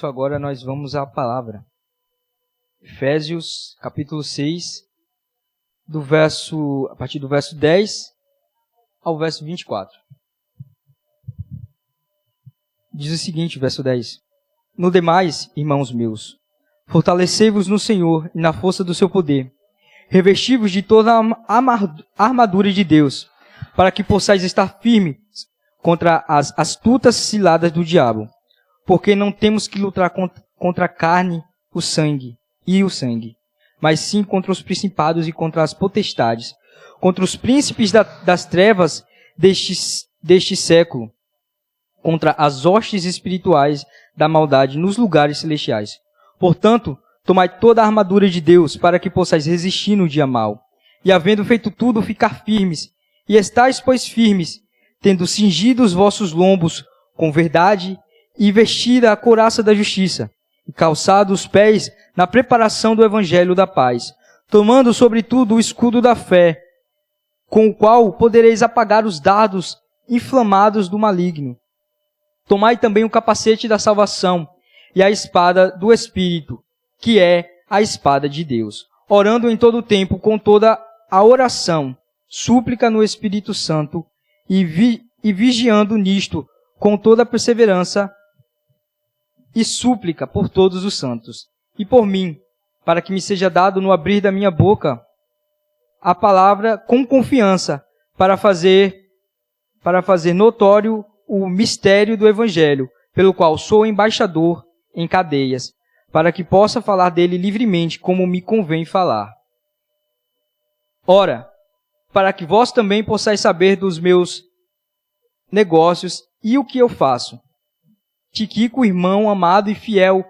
Agora nós vamos à palavra. Efésios, capítulo 6, a partir do verso 10 ao verso 24. Diz o seguinte, verso 10. No demais, irmãos meus, fortalecei-vos no Senhor e na força do seu poder. Revesti-vos de toda a armadura de Deus, para que possais estar firmes contra as astutas ciladas do diabo. Porque não temos que lutar contra a carne, o sangue, mas sim contra os principados e contra as potestades, contra os príncipes das trevas deste século, contra as hostes espirituais da maldade nos lugares celestiais. Portanto, tomai toda a armadura de Deus, para que possais resistir no dia mau, e havendo feito tudo, ficar firmes. E estais, pois, firmes, tendo cingido os vossos lombos com verdade, e vestida a couraça da justiça, e calçado os pés na preparação do evangelho da paz, tomando sobretudo o escudo da fé, com o qual podereis apagar os dardos inflamados do maligno. Tomai também o capacete da salvação e a espada do Espírito, que é a espada de Deus, orando em todo o tempo com toda a oração, súplica no Espírito Santo, e vigiando nisto com toda a perseverança e súplica por todos os santos, e por mim, para que me seja dado no abrir da minha boca a palavra com confiança, para fazer notório o mistério do Evangelho, pelo qual sou embaixador em cadeias, para que possa falar dele livremente, como me convém falar. Ora, para que vós também possais saber dos meus negócios e o que eu faço. Tiquico, irmão amado e fiel,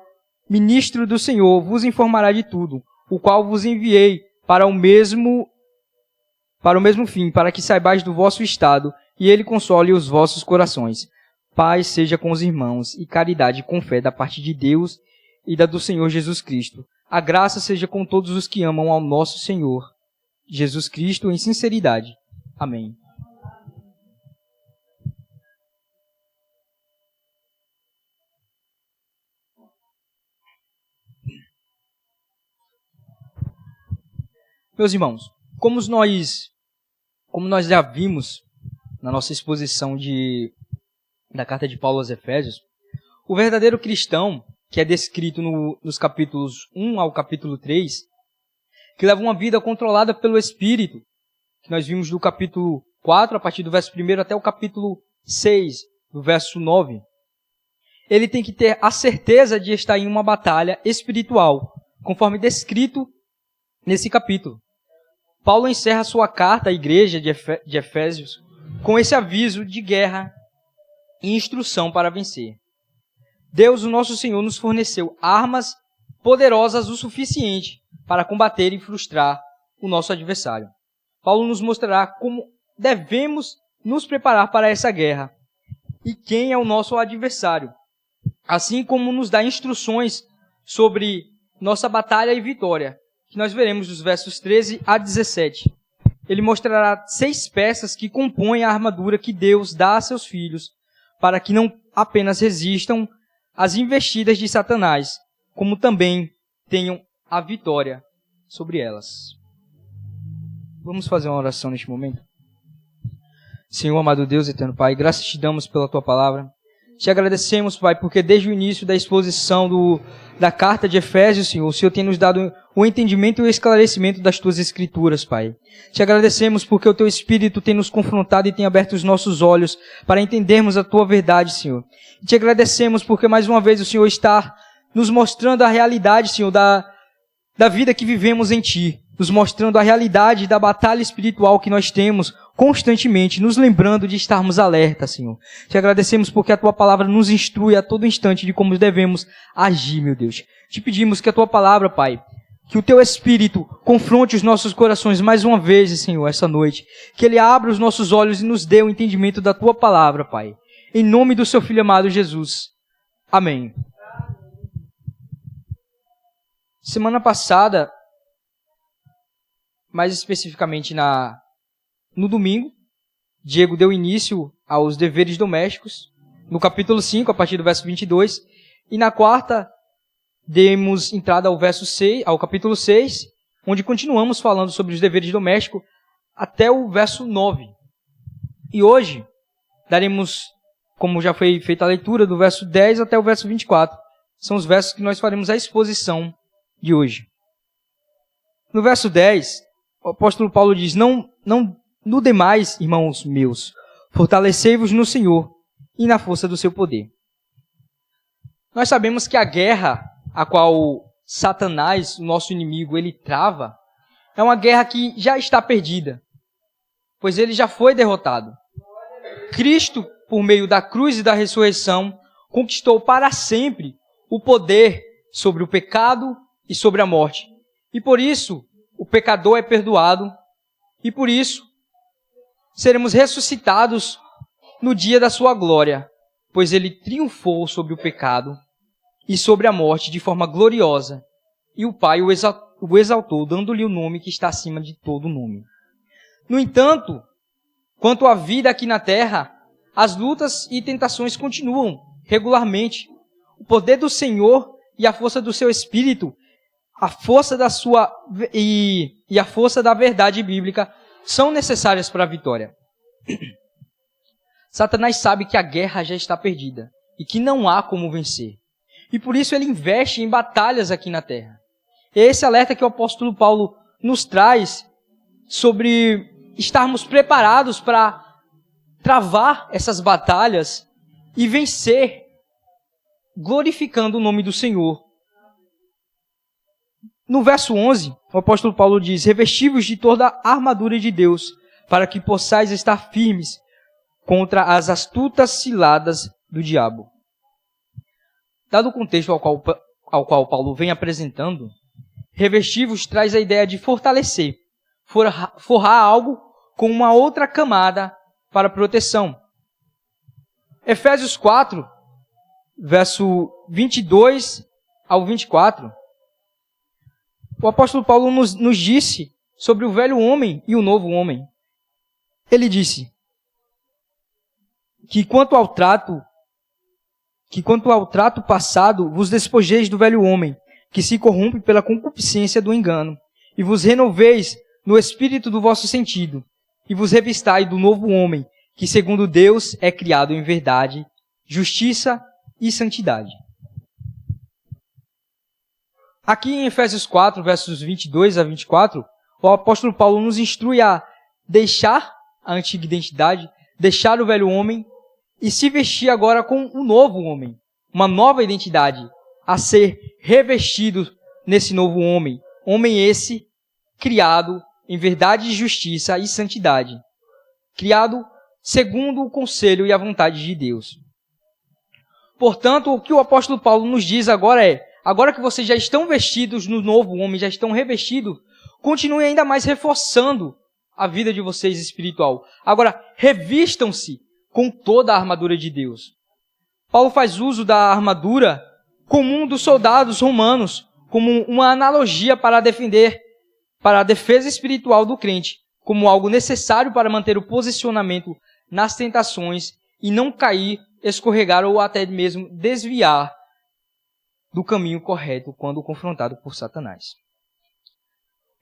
ministro do Senhor, vos informará de tudo, o qual vos enviei para o mesmo fim, para que saibais do vosso estado, e ele console os vossos corações. Paz seja com os irmãos, e caridade com fé da parte de Deus e da do Senhor Jesus Cristo. A graça seja com todos os que amam ao nosso Senhor Jesus Cristo em sinceridade. Amém. Meus irmãos, como nós já vimos na nossa exposição da carta de Paulo aos Efésios, o verdadeiro cristão, que é descrito nos capítulos 1 ao capítulo 3, que leva uma vida controlada pelo Espírito, que nós vimos do capítulo 4, a partir do verso 1 até o capítulo 6, do verso 9, ele tem que ter a certeza de estar em uma batalha espiritual, conforme descrito nesse capítulo. Paulo encerra sua carta à igreja de Efésios com esse aviso de guerra e instrução para vencer. Deus, o nosso Senhor, nos forneceu armas poderosas o suficiente para combater e frustrar o nosso adversário. Paulo nos mostrará como devemos nos preparar para essa guerra e quem é o nosso adversário, assim como nos dá instruções sobre nossa batalha e vitória, que nós veremos dos versos 13 a 17. Ele mostrará 6 peças que compõem a armadura que Deus dá a seus filhos, para que não apenas resistam às investidas de Satanás, como também tenham a vitória sobre elas. Vamos fazer uma oração neste momento? Senhor, amado Deus, eterno Pai, graças te damos pela tua palavra. Te agradecemos, Pai, porque desde o início da exposição da carta de Efésios, Senhor, o Senhor tem nos dado o entendimento e o esclarecimento das tuas escrituras, Pai. Te agradecemos porque o teu Espírito tem nos confrontado e tem aberto os nossos olhos para entendermos a tua verdade, Senhor. E te agradecemos porque mais uma vez o Senhor está nos mostrando a realidade, Senhor, da vida que vivemos em ti, nos mostrando a realidade da batalha espiritual que nós temos constantemente, nos lembrando de estarmos alertas, Senhor. Te agradecemos porque a tua palavra nos instrui a todo instante de como devemos agir, meu Deus. Te pedimos que a tua palavra, Pai, que o teu Espírito confronte os nossos corações mais uma vez, Senhor, essa noite. Que ele abra os nossos olhos e nos dê o entendimento da tua palavra, Pai. Em nome do seu Filho amado Jesus. Amém. Semana passada, mais especificamente no domingo, Diego deu início aos deveres domésticos, no capítulo 5, a partir do verso 22, E na quarta, demos entrada ao capítulo 6, onde continuamos falando sobre os deveres domésticos até o verso 9. E hoje, daremos, como já foi feita a leitura, do verso 10 até o verso 24. São os versos que nós faremos a exposição de hoje. No verso 10, o apóstolo Paulo diz: Não no demais, irmãos meus, fortalecei-vos no Senhor e na força do seu poder. Nós sabemos que a guerra a qual Satanás, o nosso inimigo, ele trava, é uma guerra que já está perdida, pois ele já foi derrotado. Cristo, por meio da cruz e da ressurreição, conquistou para sempre o poder sobre o pecado e sobre a morte. E por isso, o pecador é perdoado, e por isso, seremos ressuscitados no dia da sua glória, pois ele triunfou sobre o pecado e sobre a morte de forma gloriosa, e o Pai o exaltou, dando-lhe o nome que está acima de todo nome. No entanto, quanto à vida aqui na terra, as lutas e tentações continuam regularmente. O poder do Senhor e a força do seu Espírito, a força da sua e a força da verdade bíblica são necessárias para a vitória. Satanás sabe que a guerra já está perdida e que não há como vencer. E por isso ele investe em batalhas aqui na terra. É esse alerta que o apóstolo Paulo nos traz sobre estarmos preparados para travar essas batalhas e vencer, glorificando o nome do Senhor. No verso 11, o apóstolo Paulo diz: revesti-vos de toda a armadura de Deus, para que possais estar firmes contra as astutas ciladas do diabo. Dado o contexto ao qual Paulo vem apresentando, revesti-vos traz a ideia de fortalecer, forrar algo com uma outra camada para proteção. Efésios 4, verso 22 ao 24, o apóstolo Paulo nos disse sobre o velho homem e o novo homem. Ele disse que quanto ao trato passado, vos despojeis do velho homem, que se corrompe pela concupiscência do engano, e vos renoveis no espírito do vosso sentido, e vos revistai do novo homem, que segundo Deus é criado em verdade, justiça e santidade. Aqui em Efésios 4, versos 22 a 24, o apóstolo Paulo nos instrui a deixar a antiga identidade, deixar o velho homem e se vestir agora com um novo homem, uma nova identidade, a ser revestido nesse novo homem. Homem esse criado em verdade, justiça e santidade. Criado segundo o conselho e a vontade de Deus. Portanto, o que o apóstolo Paulo nos diz agora é: agora que vocês já estão vestidos no novo homem, já estão revestidos, continuem ainda mais reforçando a vida de vocês espiritual. Agora, revistam-se com toda a armadura de Deus. Paulo faz uso da armadura comum dos soldados romanos como uma analogia para a defesa espiritual do crente, como algo necessário para manter o posicionamento nas tentações e não cair, escorregar ou até mesmo desviar do caminho correto quando confrontado por Satanás.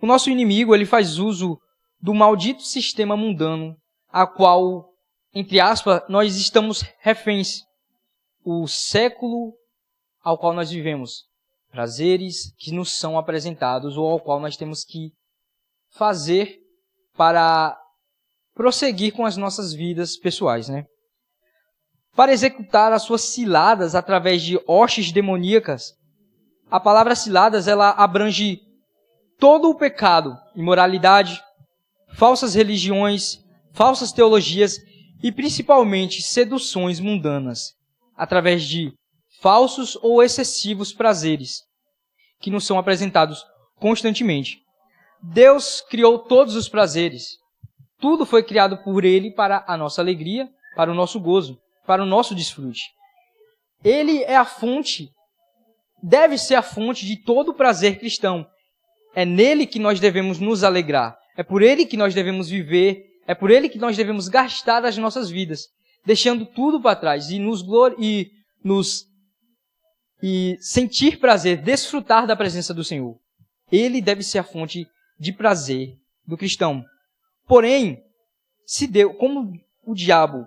O nosso inimigo, ele faz uso do maldito sistema mundano, a qual, entre aspas, nós estamos reféns. O século ao qual nós vivemos. Prazeres que nos são apresentados ou ao qual nós temos que fazer para prosseguir com as nossas vidas pessoais, né? Para executar as suas ciladas através de hostes demoníacas, a palavra ciladas, ela abrange todo o pecado, imoralidade, falsas religiões, falsas teologias e principalmente seduções mundanas, através de falsos ou excessivos prazeres que nos são apresentados constantemente. Deus criou todos os prazeres. Tudo foi criado por Ele para a nossa alegria, para o nosso gozo, para o nosso desfrute. Ele é a fonte, deve ser a fonte de todo o prazer cristão. É nele que nós devemos nos alegrar. É por Ele que nós devemos viver. É por Ele que nós devemos gastar as nossas vidas, deixando tudo para trás e e sentir prazer, desfrutar da presença do Senhor. Ele deve ser a fonte de prazer do cristão. Porém, como o diabo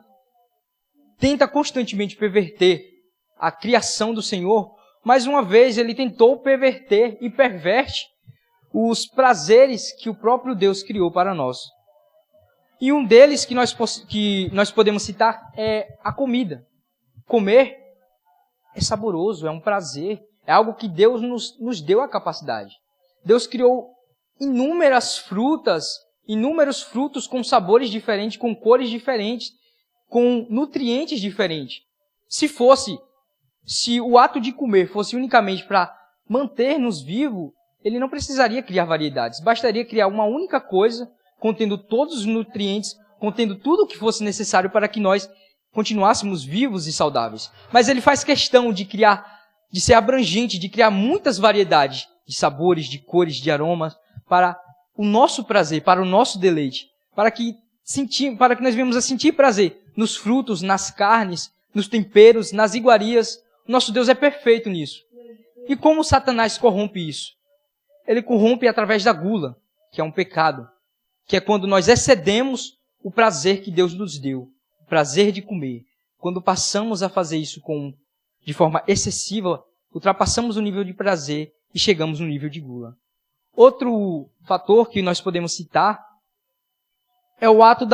tenta constantemente perverter a criação do Senhor, mais uma vez ele tentou perverter e perverte os prazeres que o próprio Deus criou para nós. E um deles que nós podemos citar é a comida. Comer é saboroso, é um prazer, é algo que Deus nos deu a capacidade. Deus criou inúmeras frutas, inúmeros frutos com sabores diferentes, com cores diferentes, com nutrientes diferentes. Se o ato de comer fosse unicamente para manter-nos vivos, ele não precisaria criar variedades. Bastaria criar uma única coisa, contendo todos os nutrientes, contendo tudo o que fosse necessário para que nós continuássemos vivos e saudáveis. Mas ele faz questão de ser abrangente, de criar muitas variedades de sabores, de cores, de aromas, para o nosso prazer, para o nosso deleite, para que nós venhamos a sentir prazer nos frutos, nas carnes, nos temperos, nas iguarias. Nosso Deus é perfeito nisso. E como Satanás corrompe isso? Ele corrompe através da gula, que é um pecado, que é quando nós excedemos o prazer que Deus nos deu, o prazer de comer. Quando passamos a fazer isso de forma excessiva, ultrapassamos o nível de prazer e chegamos no nível de gula. Outro fator que nós podemos citar é o ato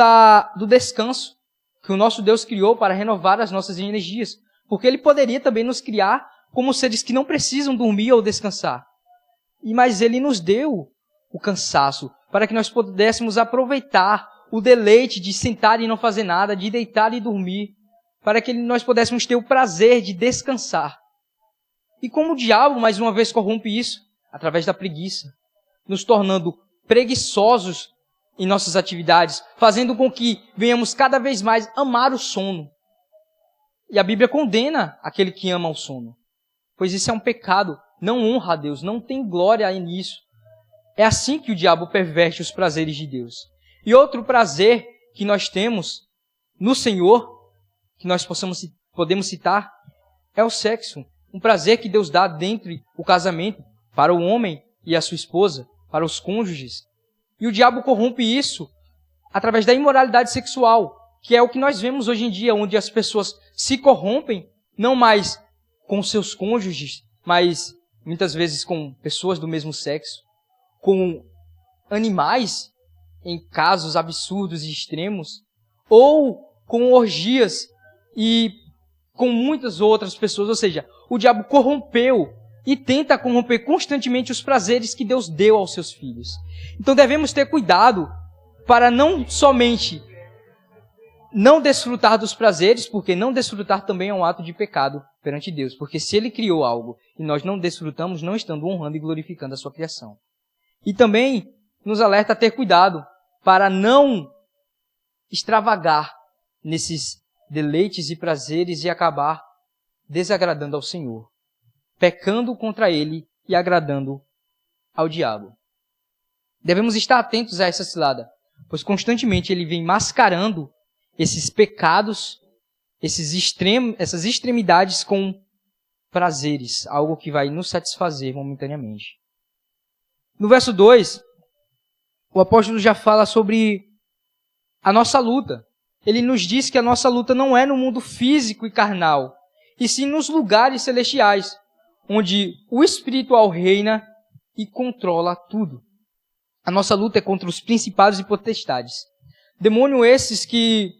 do descanso, que o nosso Deus criou para renovar as nossas energias. Porque Ele poderia também nos criar como seres que não precisam dormir ou descansar. Mas Ele nos deu o cansaço para que nós pudéssemos aproveitar o deleite de sentar e não fazer nada, de deitar e dormir, para que nós pudéssemos ter o prazer de descansar. E como o diabo, mais uma vez, corrompe isso? Através da preguiça, nos tornando preguiçosos em nossas atividades, fazendo com que venhamos cada vez mais amar o sono. E a Bíblia condena aquele que ama o sono, pois isso é um pecado, não honra a Deus, não tem glória nisso. É assim que o diabo perverte os prazeres de Deus. E outro prazer que nós temos no Senhor, que nós podemos citar, é o sexo. Um prazer que Deus dá dentro do casamento, para o homem e a sua esposa, para os cônjuges. E o diabo corrompe isso através da imoralidade sexual, que é o que nós vemos hoje em dia, onde as pessoas se corrompem, não mais com seus cônjuges, mas muitas vezes com pessoas do mesmo sexo, com animais, em casos absurdos e extremos, ou com orgias e com muitas outras pessoas. Ou seja, o diabo corrompeu e tenta corromper constantemente os prazeres que Deus deu aos seus filhos. Então devemos ter cuidado para não somente não desfrutar dos prazeres, porque não desfrutar também é um ato de pecado perante Deus. Porque se Ele criou algo e nós não desfrutamos, não estando honrando e glorificando a sua criação. E também nos alerta a ter cuidado para não extravagar nesses deleites e prazeres e acabar desagradando ao Senhor, pecando contra Ele e agradando ao diabo. Devemos estar atentos a essa cilada, pois constantemente ele vem mascarando esses pecados, essas extremidades com prazeres, algo que vai nos satisfazer momentaneamente. No verso 2, o apóstolo já fala sobre a nossa luta. Ele nos diz que a nossa luta não é no mundo físico e carnal, e sim nos lugares celestiais, onde o espiritual reina e controla tudo. A nossa luta é contra os principados e potestades. Demônios esses que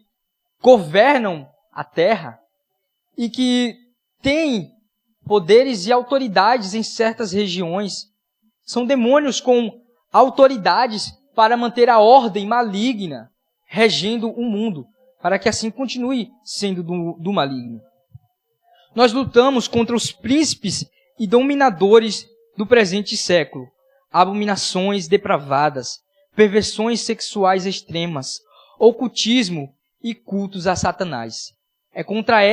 governam a terra e que têm poderes e autoridades em certas regiões. São demônios com autoridades para manter a ordem maligna regendo o mundo, para que assim continue sendo do maligno. Nós lutamos contra os príncipes e dominadores do presente século, abominações depravadas, perversões sexuais extremas, ocultismo e cultos a Satanás. É contra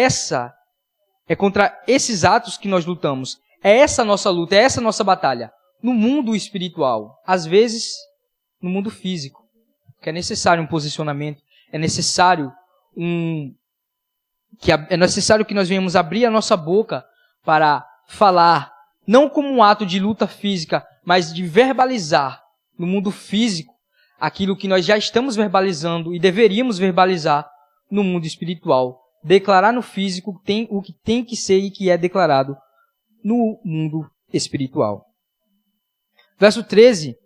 esses atos que nós lutamos. É essa a nossa luta, é essa a nossa batalha. No mundo espiritual, às vezes no mundo físico, que é necessário um posicionamento, é necessário que nós venhamos abrir a nossa boca para falar, não como um ato de luta física, mas de verbalizar no mundo físico aquilo que nós já estamos verbalizando e deveríamos verbalizar no mundo espiritual. Declarar no físico o que tem que ser e que é declarado no mundo espiritual. Verso 13,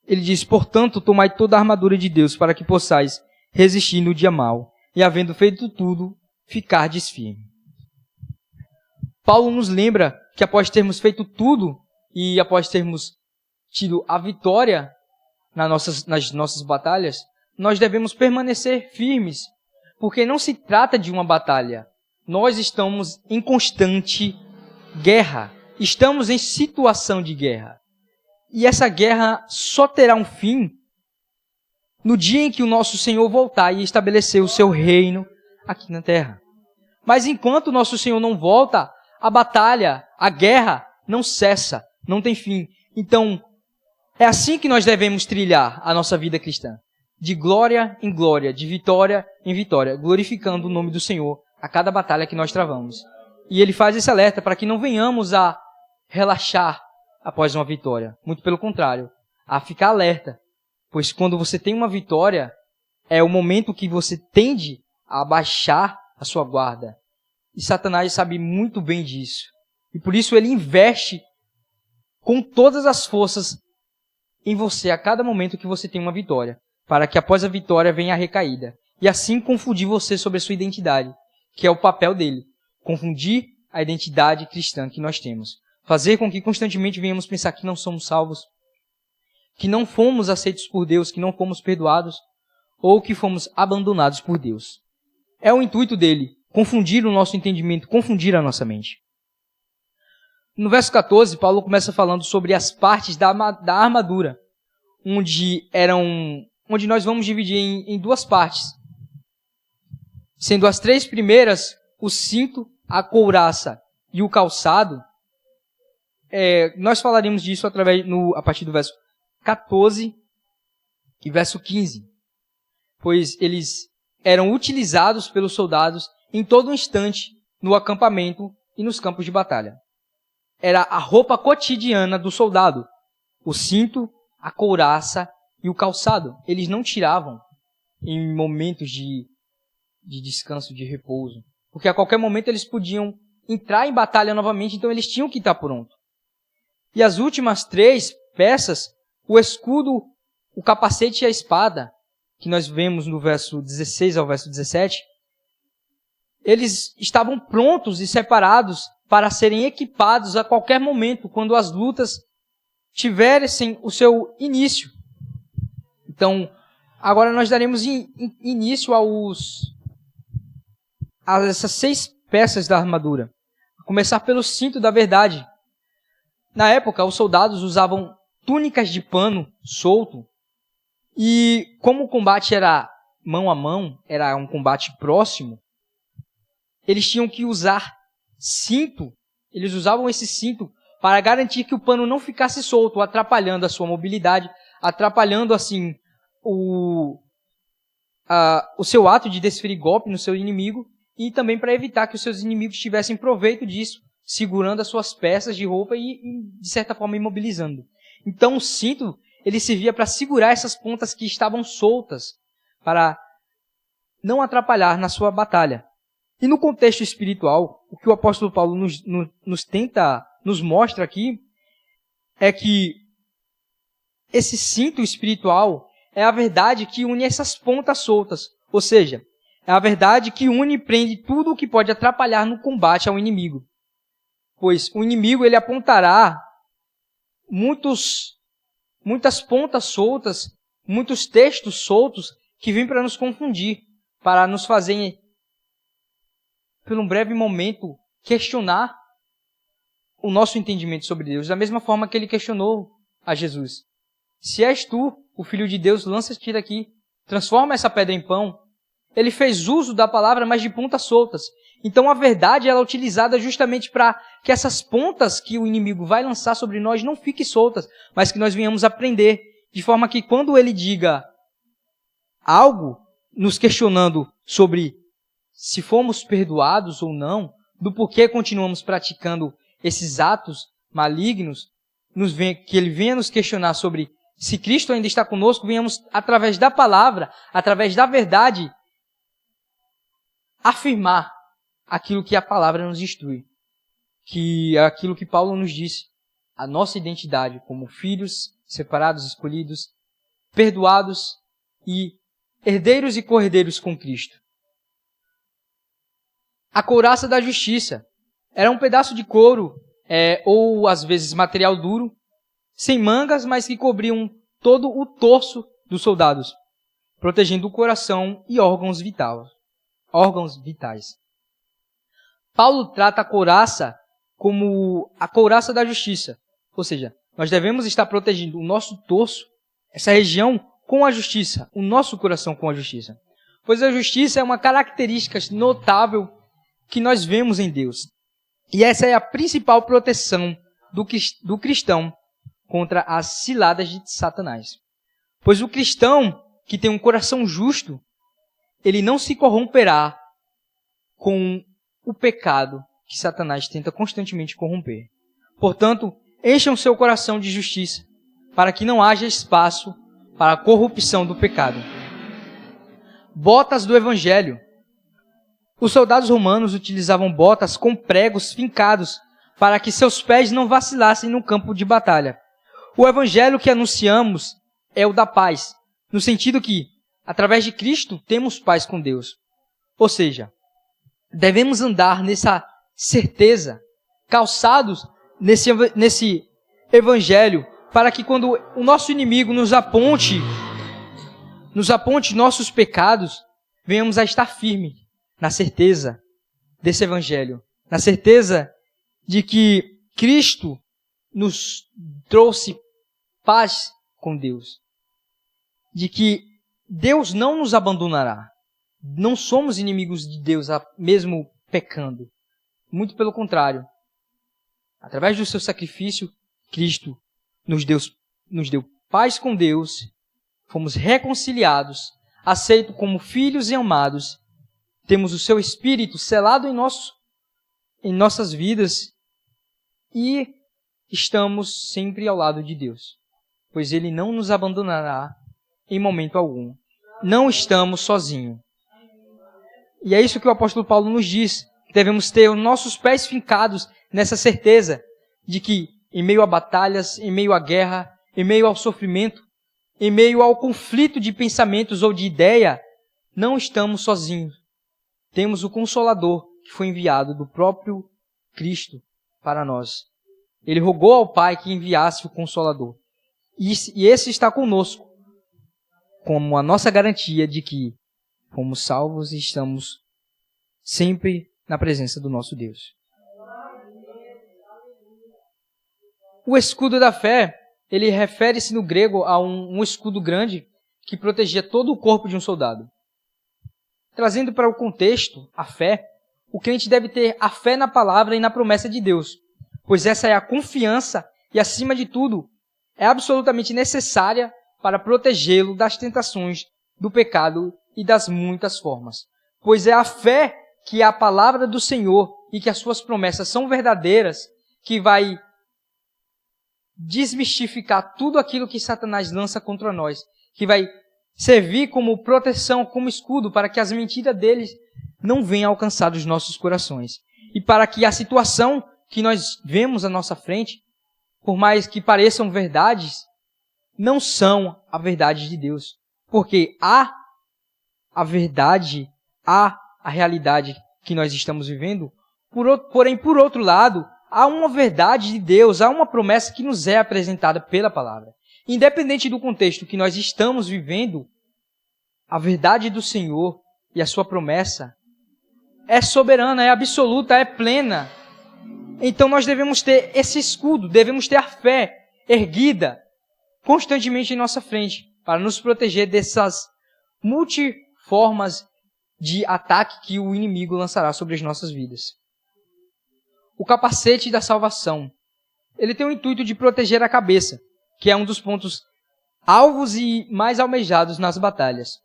ele diz: portanto, tomai toda a armadura de Deus para que possais resistir no dia mau e, havendo feito tudo, ficardes firme. Paulo nos lembra que após termos feito tudo e após termos tido a vitória nas nossas batalhas, nós devemos permanecer firmes, porque não se trata de uma batalha. Nós estamos em constante guerra. Estamos em situação de guerra. E essa guerra só terá um fim no dia em que o nosso Senhor voltar e estabelecer o seu reino aqui na terra. Mas enquanto o nosso Senhor não volta, a batalha, a guerra, não cessa, não tem fim. Então, é assim que nós devemos trilhar a nossa vida cristã. De glória em glória, de vitória em vitória, glorificando o nome do Senhor a cada batalha que nós travamos. E ele faz esse alerta para que não venhamos a relaxar após uma vitória. Muito pelo contrário, a ficar alerta. Pois quando você tem uma vitória, é o momento que você tende a abaixar a sua guarda. E Satanás sabe muito bem disso. E por isso ele investe com todas as forças em você a cada momento que você tem uma vitória, para que após a vitória venha a recaída. E assim confundir você sobre a sua identidade, que é o papel dele. Confundir a identidade cristã que nós temos. Fazer com que constantemente venhamos pensar que não somos salvos, que não fomos aceitos por Deus, que não fomos perdoados, ou que fomos abandonados por Deus. É o intuito dele, confundir o nosso entendimento, confundir a nossa mente. No verso 14, Paulo começa falando sobre as partes da armadura, onde nós vamos dividir em duas partes. Sendo as três primeiras, o cinto, a couraça e o calçado. Nós falaremos disso a partir do verso 14 e verso 15. Pois eles eram utilizados pelos soldados em todo instante no acampamento e nos campos de batalha. Era a roupa cotidiana do soldado. O cinto, a couraça e o calçado. Eles não tiravam em momentos de descanso, de repouso. Porque a qualquer momento eles podiam entrar em batalha novamente, então eles tinham que estar prontos. E as últimas três peças, o escudo, o capacete e a espada, que nós vemos no verso 16 ao verso 17, eles estavam prontos e separados para serem equipados a qualquer momento, quando as lutas tivessem o seu início. Então, agora nós daremos início a essas 6 peças da armadura. A começar pelo cinto da verdade. Na época, os soldados usavam túnicas de pano solto, e como o combate era mão a mão, era um combate próximo, eles tinham que usar cinto. Eles usavam esse cinto para garantir que o pano não ficasse solto, atrapalhando a sua mobilidade, atrapalhando assim o seu ato de desferir golpe no seu inimigo, e também para evitar que os seus inimigos tivessem proveito disso, segurando as suas peças de roupa e de certa forma imobilizando. Então o cinto, ele servia para segurar essas pontas que estavam soltas, para não atrapalhar na sua batalha. E no contexto espiritual, o que o apóstolo Paulo nos mostra aqui, é que esse cinto espiritual é a verdade que une essas pontas soltas. Ou seja, é a verdade que une e prende tudo o que pode atrapalhar no combate ao inimigo. Pois o inimigo, ele apontará muitas pontas soltas, muitos textos soltos que vêm para nos confundir, para nos fazer, por um breve momento, questionar o nosso entendimento sobre Deus, da mesma forma que ele questionou a Jesus. Se és tu, o Filho de Deus, lança-te daqui, transforma essa pedra em pão. Ele fez uso da palavra, mas de pontas soltas. Então a verdade ela é utilizada justamente para que essas pontas que o inimigo vai lançar sobre nós não fiquem soltas, mas que nós venhamos aprender, de forma que quando ele diga algo, nos questionando sobre se fomos perdoados ou não, do porquê continuamos praticando esses atos malignos, que ele venha nos questionar sobre se Cristo ainda está conosco, venhamos, através da palavra, através da verdade, afirmar aquilo que a palavra nos instrui. Que é aquilo que Paulo nos disse, a nossa identidade como filhos separados, escolhidos, perdoados e herdeiros e co-herdeiros com Cristo. A couraça da justiça era um pedaço de couro, ou às vezes material duro, sem mangas, mas que cobriam todo o torso dos soldados, protegendo o coração e órgãos vitais. Paulo trata a couraça como a couraça da justiça, ou seja, nós devemos estar protegendo o nosso torso, essa região, com a justiça, o nosso coração com a justiça. Pois a justiça é uma característica notável que nós vemos em Deus. E essa é a principal proteção do cristão contra as ciladas de Satanás. Pois o cristão que tem um coração justo, ele não se corromperá com o pecado que Satanás tenta constantemente corromper. Portanto, encham seu coração de justiça, para que não haja espaço para a corrupção do pecado. Botas do Evangelho. Os soldados romanos utilizavam botas com pregos fincados para que seus pés não vacilassem no campo de batalha. O Evangelho que anunciamos é o da paz, no sentido que, através de Cristo, temos paz com Deus. Ou seja, devemos andar nessa certeza, calçados nesse Evangelho, para que quando o nosso inimigo nos aponte nossos pecados, venhamos a estar firmes na certeza desse Evangelho, na certeza de que Cristo nos trouxe paz com Deus, de que Deus não nos abandonará. Não somos inimigos de Deus mesmo pecando. Muito pelo contrário. Através do seu sacrifício, Cristo nos deu paz com Deus, fomos reconciliados, aceitos como filhos e amados, temos o seu Espírito selado em nossas vidas e estamos sempre ao lado de Deus, pois Ele não nos abandonará em momento algum. Não estamos sozinhos. E é isso que o apóstolo Paulo nos diz. Devemos ter os nossos pés fincados nessa certeza de que, em meio a batalhas, em meio à guerra, em meio ao sofrimento, em meio ao conflito de pensamentos ou de ideia, não estamos sozinhos. Temos o Consolador que foi enviado do próprio Cristo para nós. Ele rogou ao Pai que enviasse o Consolador. E esse está conosco, como a nossa garantia de que fomos salvos e estamos sempre na presença do nosso Deus. O escudo da fé, ele refere-se no grego a um escudo grande que protegia todo o corpo de um soldado. Trazendo para o contexto a fé, o crente deve ter a fé na palavra e na promessa de Deus, pois essa é a confiança e, acima de tudo, é absolutamente necessária para protegê-lo das tentações, do pecado e das muitas formas. Pois é a fé que é a palavra do Senhor e que as suas promessas são verdadeiras, que vai desmistificar tudo aquilo que Satanás lança contra nós, que vai servir como proteção, como escudo, para que as mentiras deles não venham alcançar os nossos corações. E para que a situação que nós vemos à nossa frente, por mais que pareçam verdades, não são a verdade de Deus. Porque há a verdade, há a realidade que nós estamos vivendo, porém, por outro lado, há uma verdade de Deus, há uma promessa que nos é apresentada pela palavra. Independente do contexto que nós estamos vivendo, a verdade do Senhor e a sua promessa é soberana, é absoluta, é plena. Então nós devemos ter esse escudo, devemos ter a fé erguida constantemente em nossa frente, para nos proteger dessas multiformas de ataque que o inimigo lançará sobre as nossas vidas. O capacete da salvação. Ele tem o intuito de proteger a cabeça, que é um dos pontos alvos e mais almejados nas batalhas.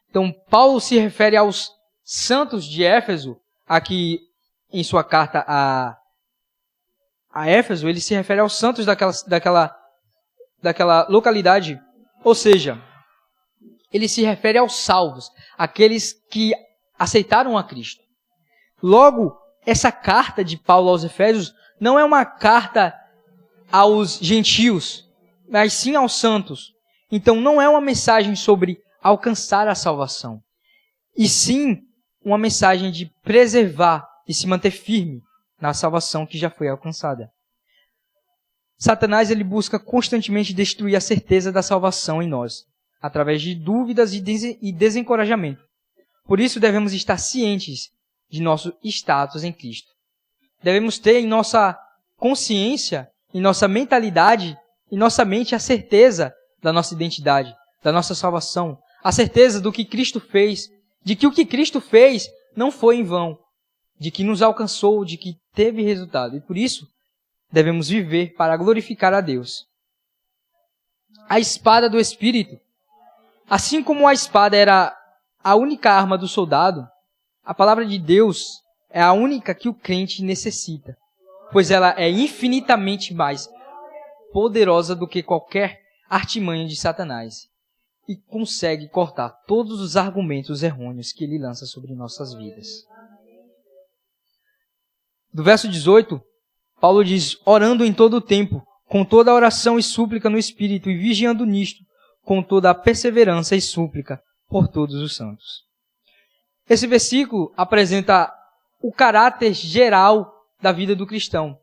Então, Paulo se refere aos santos de Éfeso, aqui em sua carta a Éfeso, ele se refere aos santos daquela localidade. Ou seja, ele se refere aos salvos, aqueles que aceitaram a Cristo. Logo, essa carta de Paulo aos Efésios não é uma carta aos gentios, mas sim aos santos. Então não é uma mensagem sobre alcançar a salvação, e sim uma mensagem de preservar e se manter firme na salvação que já foi alcançada. Satanás ele busca constantemente destruir a certeza da salvação em nós, através de dúvidas e desencorajamento. Por isso devemos estar cientes de nosso status em Cristo. Devemos ter em nossa consciência, em nossa mentalidade, em nossa mente a certeza da nossa identidade, da nossa salvação, a certeza do que Cristo fez, de que o que Cristo fez não foi em vão, de que nos alcançou, de que teve resultado. E por isso, devemos viver para glorificar a Deus. A espada do Espírito. Assim como a espada era a única arma do soldado, a palavra de Deus é a única que o crente necessita, pois ela é infinitamente mais poderosa do que qualquer artimanha de Satanás e consegue cortar todos os argumentos errôneos que ele lança sobre nossas vidas. Do verso 18, Paulo diz: orando em todo o tempo, com toda a oração e súplica no Espírito, e vigiando nisto, com toda a perseverança e súplica por todos os santos. Esse versículo apresenta o caráter geral da vida do cristão.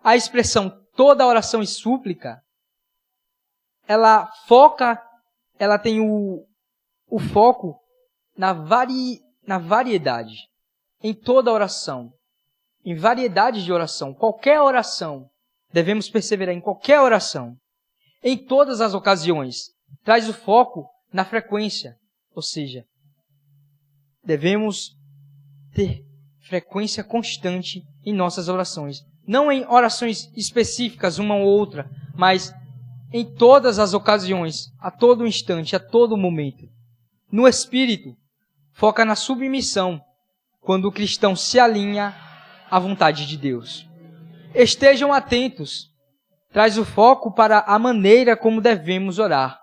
A expressão toda a oração e súplica, ela tem o foco na variedade, em toda a oração, em variedade de oração, qualquer oração, devemos perseverar em qualquer oração, em todas as ocasiões, traz o foco na frequência, ou seja, devemos ter frequência constante em nossas orações, não em orações específicas, uma ou outra, mas em todas as ocasiões, a todo instante, a todo momento. No Espírito, foca na submissão, quando o cristão se alinha à vontade de Deus. Estejam atentos, traz o foco para a maneira como devemos orar.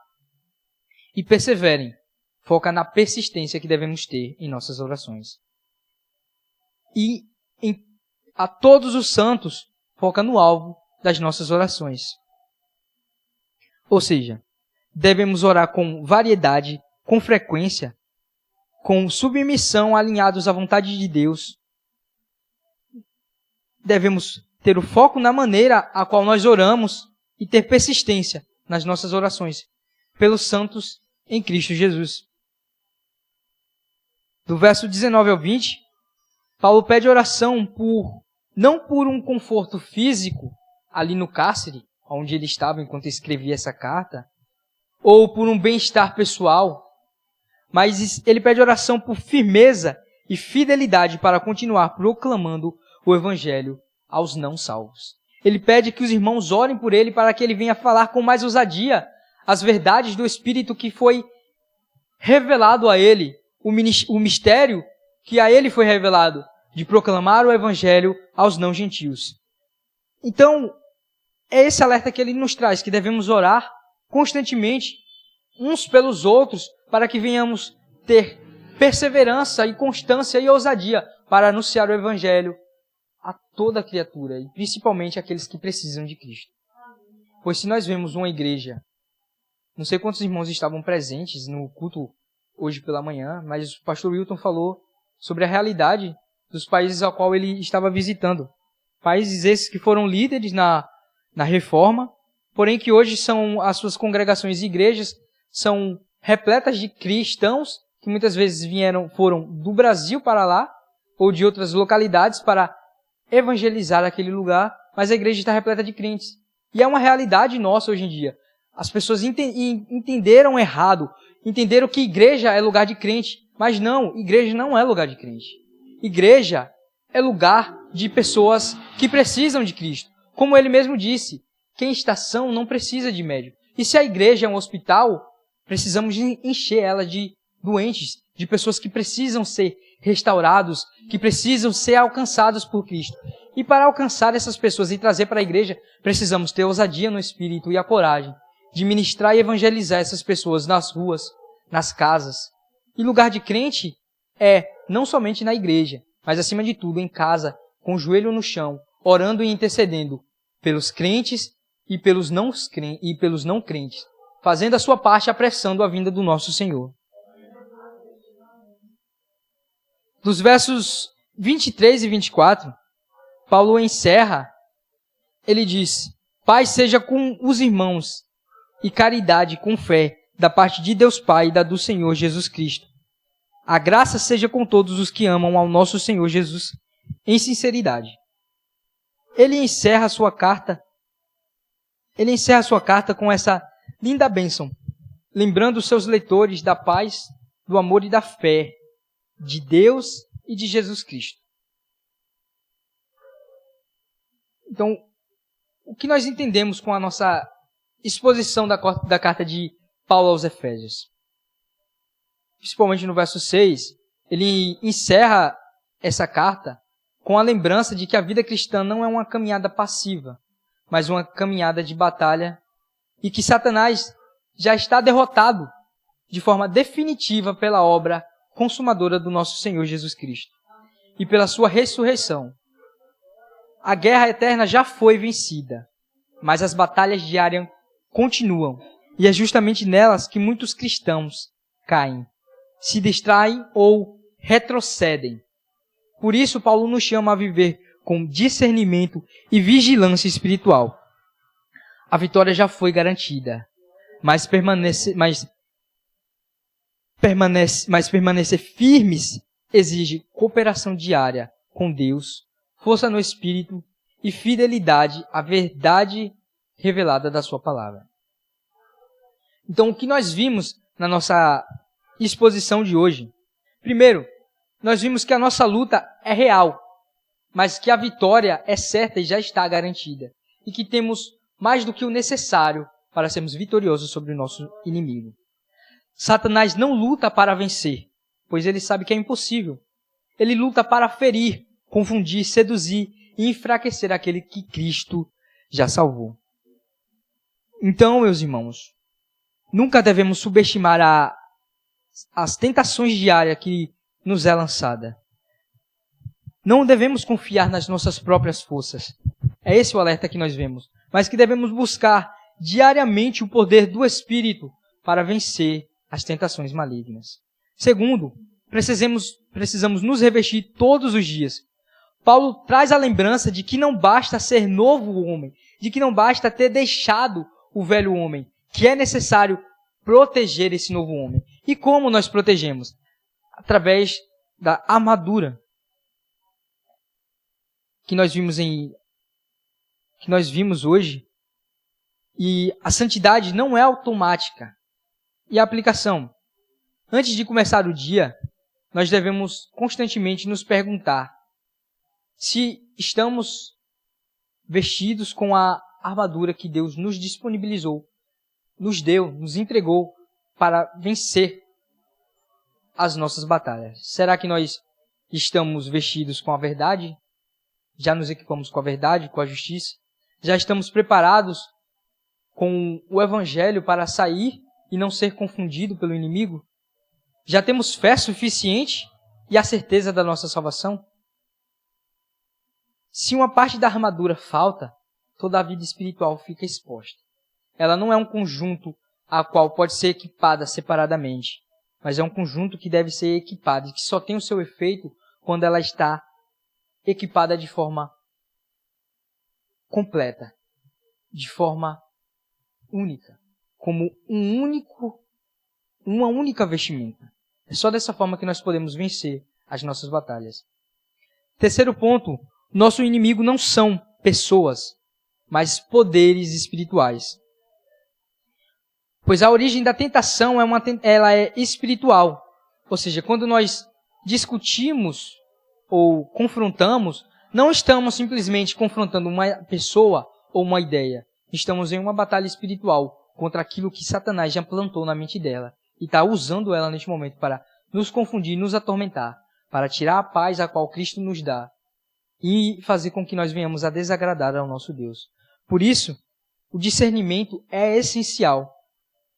E perseverem, foca na persistência que devemos ter em nossas orações. E a todos os santos, foca no alvo das nossas orações. Ou seja, devemos orar com variedade, com frequência, com submissão, alinhados à vontade de Deus. Devemos ter o foco na maneira a qual nós oramos e ter persistência nas nossas orações pelos santos em Cristo Jesus. Do verso 19 ao 20, Paulo pede oração não por um conforto físico ali no cárcere, onde ele estava enquanto escrevia essa carta, ou por um bem-estar pessoal, mas ele pede oração por firmeza e fidelidade para continuar proclamando o Evangelho aos não salvos. Ele pede que os irmãos orem por ele para que ele venha falar com mais ousadia as verdades do Espírito que foi revelado a ele, o mistério que a ele foi revelado, de proclamar o Evangelho aos não gentios. Então, é esse alerta que ele nos traz, que devemos orar constantemente uns pelos outros para que venhamos ter perseverança e constância e ousadia para anunciar o Evangelho a toda criatura, e principalmente aqueles que precisam de Cristo. Pois se nós vemos uma igreja, não sei quantos irmãos estavam presentes no culto hoje pela manhã, mas o pastor Wilton falou sobre a realidade dos países ao qual ele estava visitando. Países esses que foram líderes na reforma, porém que hoje são as suas congregações e igrejas são repletas de cristãos que muitas vezes foram do Brasil para lá ou de outras localidades para evangelizar aquele lugar, mas a igreja está repleta de crentes. E é uma realidade nossa hoje em dia. As pessoas entenderam errado, entenderam que igreja é lugar de crente, mas não, igreja não é lugar de crente. Igreja é lugar de pessoas que precisam de Cristo. Como ele mesmo disse, quem está são não precisa de médico. E se a igreja é um hospital, precisamos encher ela de doentes, de pessoas que precisam ser restaurados, que precisam ser alcançados por Cristo. E para alcançar essas pessoas e trazer para a igreja, precisamos ter ousadia no espírito e a coragem de ministrar e evangelizar essas pessoas nas ruas, nas casas. E lugar de crente é não somente na igreja, mas acima de tudo em casa, com o joelho no chão, orando e intercedendo pelos crentes e pelos não crentes, fazendo a sua parte, apressando a vinda do nosso Senhor. Dos versos 23 e 24, Paulo encerra, ele diz: paz seja com os irmãos e caridade com fé, da parte de Deus Pai e da do Senhor Jesus Cristo. A graça seja com todos os que amam ao nosso Senhor Jesus em sinceridade. Ele encerra a sua carta com essa linda bênção, lembrando os seus leitores da paz, do amor e da fé de Deus e de Jesus Cristo. Então, o que nós entendemos com a nossa exposição da carta de Paulo aos Efésios? Principalmente no verso 6, ele encerra essa carta com a lembrança de que a vida cristã não é uma caminhada passiva, mas uma caminhada de batalha, e que Satanás já está derrotado de forma definitiva pela obra consumadora do nosso Senhor Jesus Cristo e pela sua ressurreição. A guerra eterna já foi vencida, mas as batalhas diárias continuam, e é justamente nelas que muitos cristãos caem, se distraem ou retrocedem. Por isso, Paulo nos chama a viver com discernimento e vigilância espiritual. A vitória já foi garantida, mas permanecer firmes exige cooperação diária com Deus, força no Espírito e fidelidade à verdade revelada da sua palavra. Então, o que nós vimos na nossa exposição de hoje? Primeiro, nós vimos que a nossa luta é real, mas que a vitória é certa e já está garantida, e que temos mais do que o necessário para sermos vitoriosos sobre o nosso inimigo. Satanás não luta para vencer, pois ele sabe que é impossível. Ele luta para ferir, confundir, seduzir e enfraquecer aquele que Cristo já salvou. Então, meus irmãos, nunca devemos subestimar as tentações diárias que nos é lançada. Não devemos confiar nas nossas próprias forças. É esse o alerta que nós vemos. Mas que devemos buscar diariamente o poder do Espírito para vencer as tentações malignas. Segundo, precisamos nos revestir todos os dias. Paulo traz a lembrança de que não basta ser novo homem, de que não basta ter deixado o velho homem, que é necessário proteger esse novo homem. E como nós protegemos? Através da armadura que nós vimos hoje. E a santidade não é automática. E a aplicação? Antes de começar o dia, nós devemos constantemente nos perguntar se estamos vestidos com a armadura que Deus nos disponibilizou, nos deu, nos entregou para vencer as nossas batalhas. Será que nós estamos vestidos com a verdade? Já nos equipamos com a verdade, com a justiça? Já estamos preparados com o Evangelho para sair e não ser confundido pelo inimigo? Já temos fé suficiente e a certeza da nossa salvação? Se uma parte da armadura falta, toda a vida espiritual fica exposta. Ela não é um conjunto a qual pode ser equipada separadamente, mas é um conjunto que deve ser equipado e que só tem o seu efeito quando ela está equipada de forma completa, de forma única, como uma única vestimenta. É só dessa forma que nós podemos vencer as nossas batalhas. Terceiro ponto, nosso inimigo não são pessoas, mas poderes espirituais. Pois a origem da tentação ela é espiritual. Ou seja, quando nós discutimos ou confrontamos, não estamos simplesmente confrontando uma pessoa ou uma ideia. Estamos em uma batalha espiritual contra aquilo que Satanás já plantou na mente dela e está usando ela neste momento para nos confundir, nos atormentar, para tirar a paz a qual Cristo nos dá e fazer com que nós venhamos a desagradar ao nosso Deus. Por isso, o discernimento é essencial,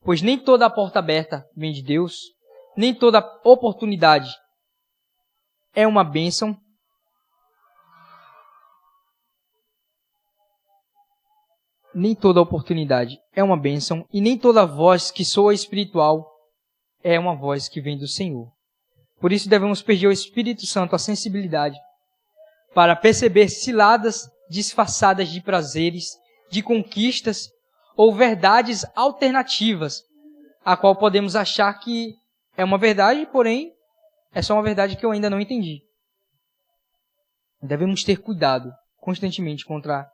pois nem toda a porta aberta vem de Deus, nem toda oportunidade é uma bênção. Nem toda oportunidade é uma bênção, e nem toda voz que soa espiritual é uma voz que vem do Senhor. Por isso devemos pedir ao Espírito Santo a sensibilidade para perceber ciladas disfarçadas de prazeres, de conquistas ou verdades alternativas, a qual podemos achar que é uma verdade, porém é só uma verdade que eu ainda não entendi. Devemos ter cuidado constantemente contra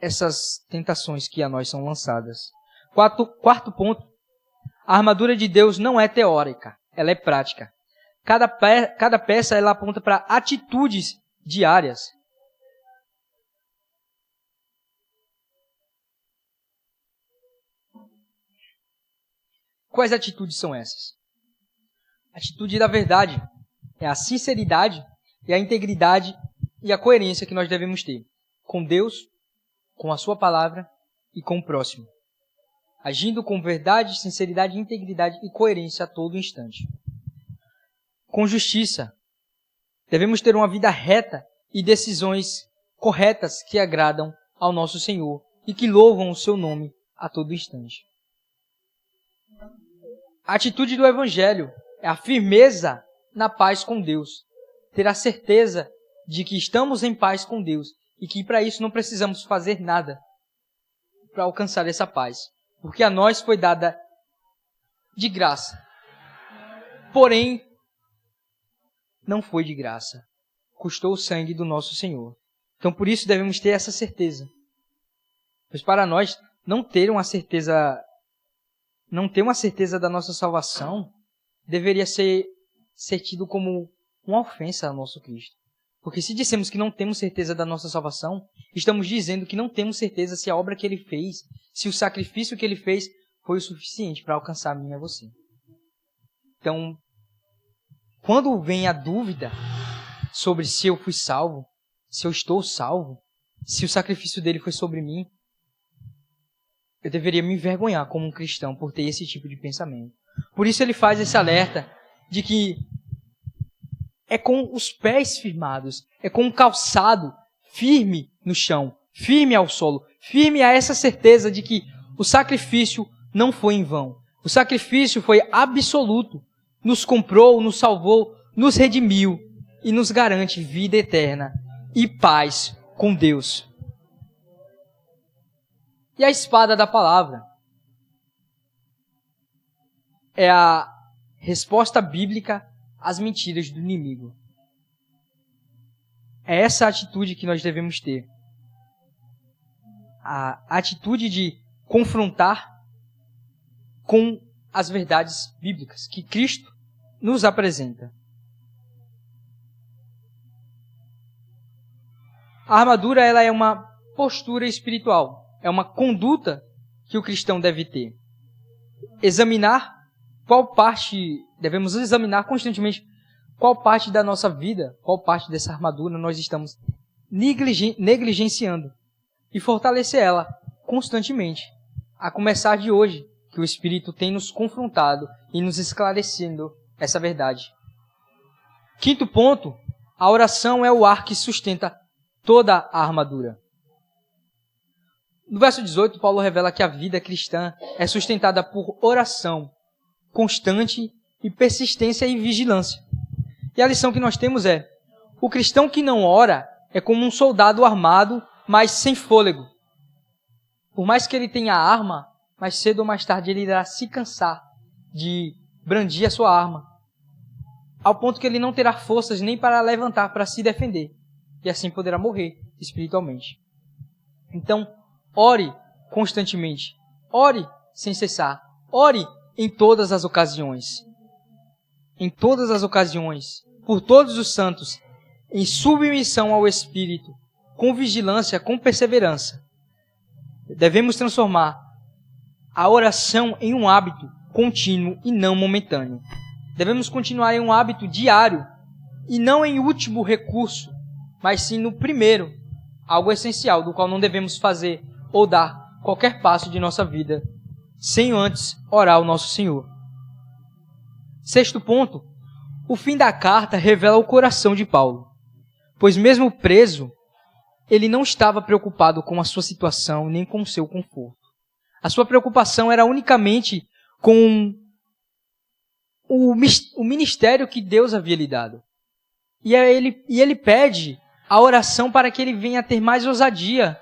essas tentações que a nós são lançadas. Quarto ponto. A armadura de Deus não é teórica, ela é prática. Cada peça ela aponta para atitudes diárias. Quais atitudes são essas? A atitude da verdade é a sinceridade e a integridade e a coerência que nós devemos ter com Deus, com a sua palavra e com o próximo, agindo com verdade, sinceridade, integridade e coerência a todo instante. Com justiça, devemos ter uma vida reta e decisões corretas que agradam ao nosso Senhor e que louvam o seu nome a todo instante. A atitude do Evangelho é a firmeza na paz com Deus, ter a certeza de que estamos em paz com Deus e que para isso não precisamos fazer nada para alcançar essa paz, porque a nós foi dada de graça. Porém, não foi de graça. Custou o sangue do nosso Senhor. Então, por isso devemos ter essa certeza. Pois para nós não ter uma certeza da nossa salvação deveria ser tido como uma ofensa ao nosso Cristo. Porque se dissemos que não temos certeza da nossa salvação, estamos dizendo que não temos certeza se a obra que Ele fez, se o sacrifício que Ele fez foi o suficiente para alcançar a mim e a você. Então, quando vem a dúvida sobre se eu fui salvo, se eu estou salvo, se o sacrifício dele foi sobre mim, eu deveria me envergonhar como um cristão por ter esse tipo de pensamento. Por isso ele faz esse alerta de que é com os pés firmados, é com o calçado firme no chão, firme ao solo, firme a essa certeza de que o sacrifício não foi em vão. O sacrifício foi absoluto, nos comprou, nos salvou, nos redimiu e nos garante vida eterna e paz com Deus. E a espada da palavra é a resposta bíblica às mentiras do inimigo. É essa atitude que nós devemos ter. A atitude de confrontar com as verdades bíblicas que Cristo nos apresenta. A armadura ela é uma postura espiritual, é uma conduta que o cristão deve ter. Devemos examinar constantemente qual parte da nossa vida, qual parte dessa armadura nós estamos negligenciando e fortalecer ela constantemente, a começar de hoje, que o Espírito tem nos confrontado e nos esclarecendo essa verdade. Quinto ponto, a oração é o ar que sustenta toda a armadura. No verso 18, Paulo revela que a vida cristã é sustentada por oração constante e persistência e vigilância. E a lição que nós temos é: o cristão que não ora é como um soldado armado, mas sem fôlego. Por mais que ele tenha arma, mais cedo ou mais tarde ele irá se cansar de brandir a sua arma, ao ponto que ele não terá forças nem para levantar para se defender, e assim poderá morrer espiritualmente. Então, ore constantemente, ore sem cessar, ore em todas as ocasiões. Em todas as ocasiões, por todos os santos, em submissão ao Espírito, com vigilância, com perseverança. Devemos transformar a oração em um hábito contínuo e não momentâneo. Devemos continuar em um hábito diário e não em último recurso, mas sim no primeiro, algo essencial, do qual não devemos fazer ou dar qualquer passo de nossa vida sem antes orar ao nosso Senhor. Sexto ponto, o fim da carta revela o coração de Paulo, pois mesmo preso, ele não estava preocupado com a sua situação nem com o seu conforto. A sua preocupação era unicamente com o ministério que Deus havia lhe dado. E ele pede a oração para que ele venha a ter mais ousadia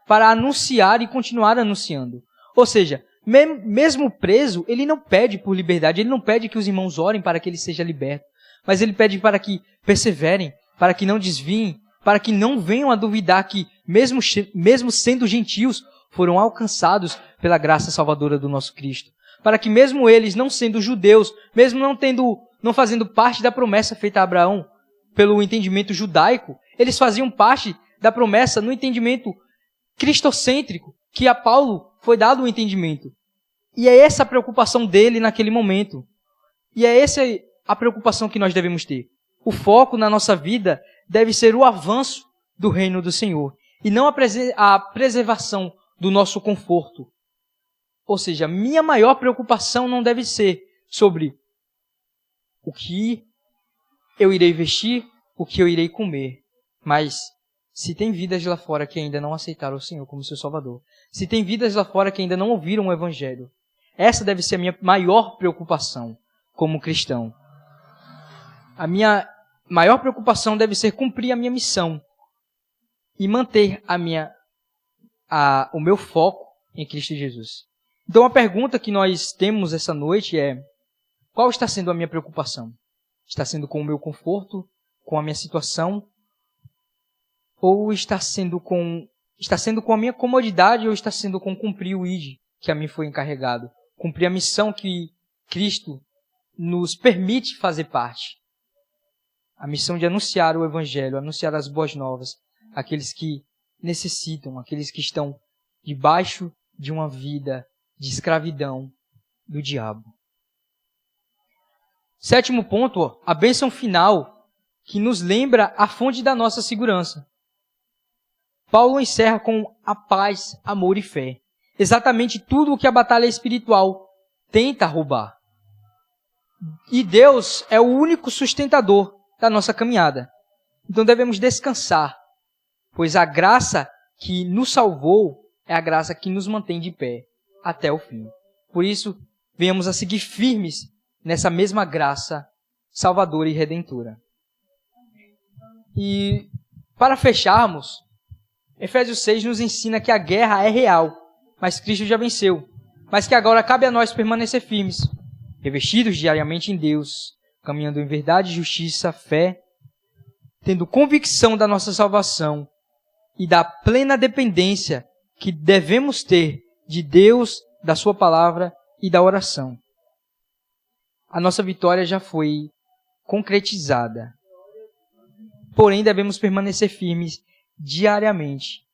para anunciar e continuar anunciando. Ou seja, mesmo preso, ele não pede por liberdade, ele não pede que os irmãos orem para que ele seja liberto, mas ele pede para que perseverem, para que não desviem, para que não venham a duvidar que, mesmo sendo gentios, foram alcançados pela graça salvadora do nosso Cristo. Para que mesmo eles, não sendo judeus, mesmo não fazendo parte da promessa feita a Abraão pelo entendimento judaico, eles faziam parte da promessa no entendimento cristocêntrico, que a Paulo foi dado o entendimento. E é essa a preocupação dele naquele momento. E é essa a preocupação que nós devemos ter. O foco na nossa vida deve ser o avanço do reino do Senhor, e não a preservação do nosso conforto. Ou seja, minha maior preocupação não deve ser sobre o que eu irei vestir, o que eu irei comer, mas se tem vidas lá fora que ainda não aceitaram o Senhor como seu Salvador, se tem vidas lá fora que ainda não ouviram o Evangelho, essa deve ser a minha maior preocupação como cristão. A minha maior preocupação deve ser cumprir a minha missão e manter o meu foco em Cristo Jesus. Então a pergunta que nós temos essa noite é: qual está sendo a minha preocupação? Está sendo com o meu conforto, com a minha situação? Ou está sendo com a minha comodidade, ou está sendo com cumprir o ID que a mim foi encarregado? Cumprir a missão que Cristo nos permite fazer parte. A missão de anunciar o Evangelho, anunciar as boas novas àqueles que necessitam, àqueles que estão debaixo de uma vida de escravidão do diabo. Sétimo ponto, a bênção final, que nos lembra a fonte da nossa segurança. Paulo encerra com a paz, amor e fé. Exatamente tudo o que a batalha espiritual tenta roubar. E Deus é o único sustentador da nossa caminhada. Então devemos descansar, pois a graça que nos salvou é a graça que nos mantém de pé até o fim. Por isso, venhamos a seguir firmes nessa mesma graça salvadora e redentora. E para fecharmos, Efésios 6 nos ensina que a guerra é real, mas Cristo já venceu. Mas que agora cabe a nós permanecer firmes, revestidos diariamente em Deus, caminhando em verdade, justiça, fé, tendo convicção da nossa salvação e da plena dependência que devemos ter de Deus, da sua palavra e da oração. A nossa vitória já foi concretizada. Porém, devemos permanecer firmes diariamente,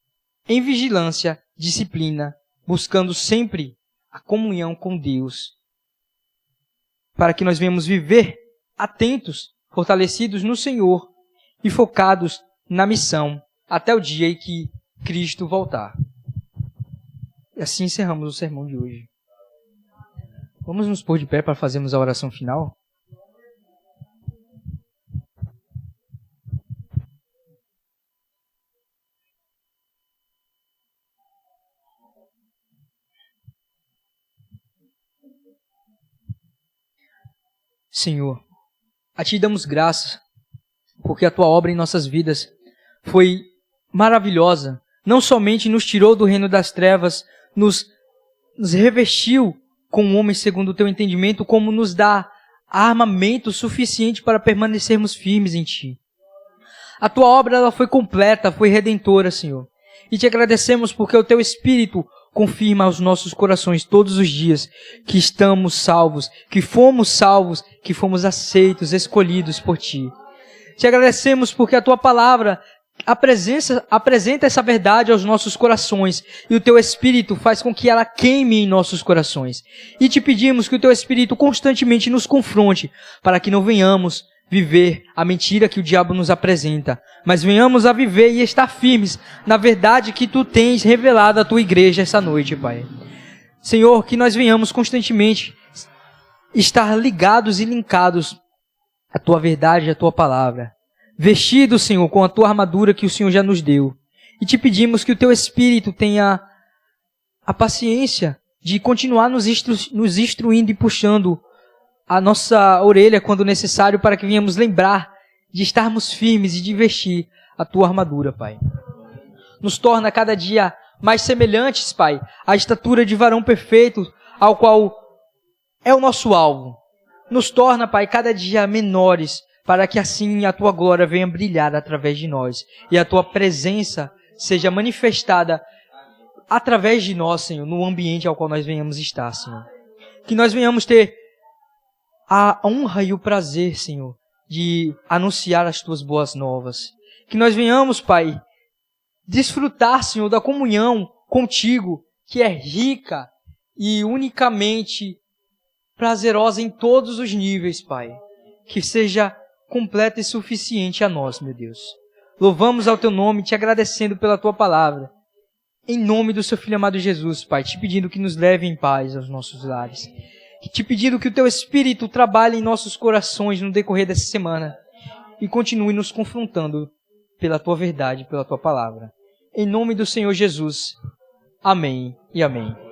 em vigilância, disciplina, buscando sempre a comunhão com Deus, para que nós venhamos viver atentos, fortalecidos no Senhor e focados na missão até o dia em que Cristo voltar. E assim encerramos o sermão de hoje. Vamos nos pôr de pé para fazermos a oração final? Senhor, a Ti damos graças, porque a Tua obra em nossas vidas foi maravilhosa. Não somente nos tirou do reino das trevas, nos revestiu com um homem segundo o Teu entendimento, como nos dá armamento suficiente para permanecermos firmes em Ti. A Tua obra ela foi completa, foi redentora, Senhor. E Te agradecemos porque o Teu Espírito confirma aos nossos corações todos os dias que estamos salvos, que fomos aceitos, escolhidos por Ti. Te agradecemos porque a Tua palavra apresenta essa verdade aos nossos corações e o Teu Espírito faz com que ela queime em nossos corações. E Te pedimos que o Teu Espírito constantemente nos confronte para que não venhamos viver a mentira que o diabo nos apresenta, mas venhamos a viver e estar firmes na verdade que Tu tens revelado à Tua igreja essa noite, Pai. Senhor, que nós venhamos constantemente estar ligados e linkados à Tua verdade e à Tua palavra, vestidos, Senhor, com a Tua armadura que o Senhor já nos deu. E Te pedimos que o Teu Espírito tenha a paciência de continuar nos instruindo e puxando a nossa orelha quando necessário, para que venhamos lembrar de estarmos firmes e de vestir a Tua armadura, Pai. Nos torna cada dia mais semelhantes, Pai, à estatura de varão perfeito, ao qual é o nosso alvo. Nos torna, Pai, cada dia menores, para que assim a Tua glória venha brilhar através de nós e a Tua presença seja manifestada através de nós, Senhor, no ambiente ao qual nós venhamos estar, Senhor. Que nós venhamos ter a honra e o prazer, Senhor, de anunciar as Tuas boas novas. Que nós venhamos, Pai, desfrutar, Senhor, da comunhão contigo, que é rica e unicamente prazerosa em todos os níveis, Pai. Que seja completa e suficiente a nós, meu Deus. Louvamos ao Teu nome, Te agradecendo pela Tua palavra. Em nome do Seu Filho amado Jesus, Pai, Te pedindo que nos leve em paz aos nossos lares. Te pedindo que o Teu Espírito trabalhe em nossos corações no decorrer dessa semana e continue nos confrontando pela Tua verdade, pela Tua palavra. Em nome do Senhor Jesus. Amém e amém.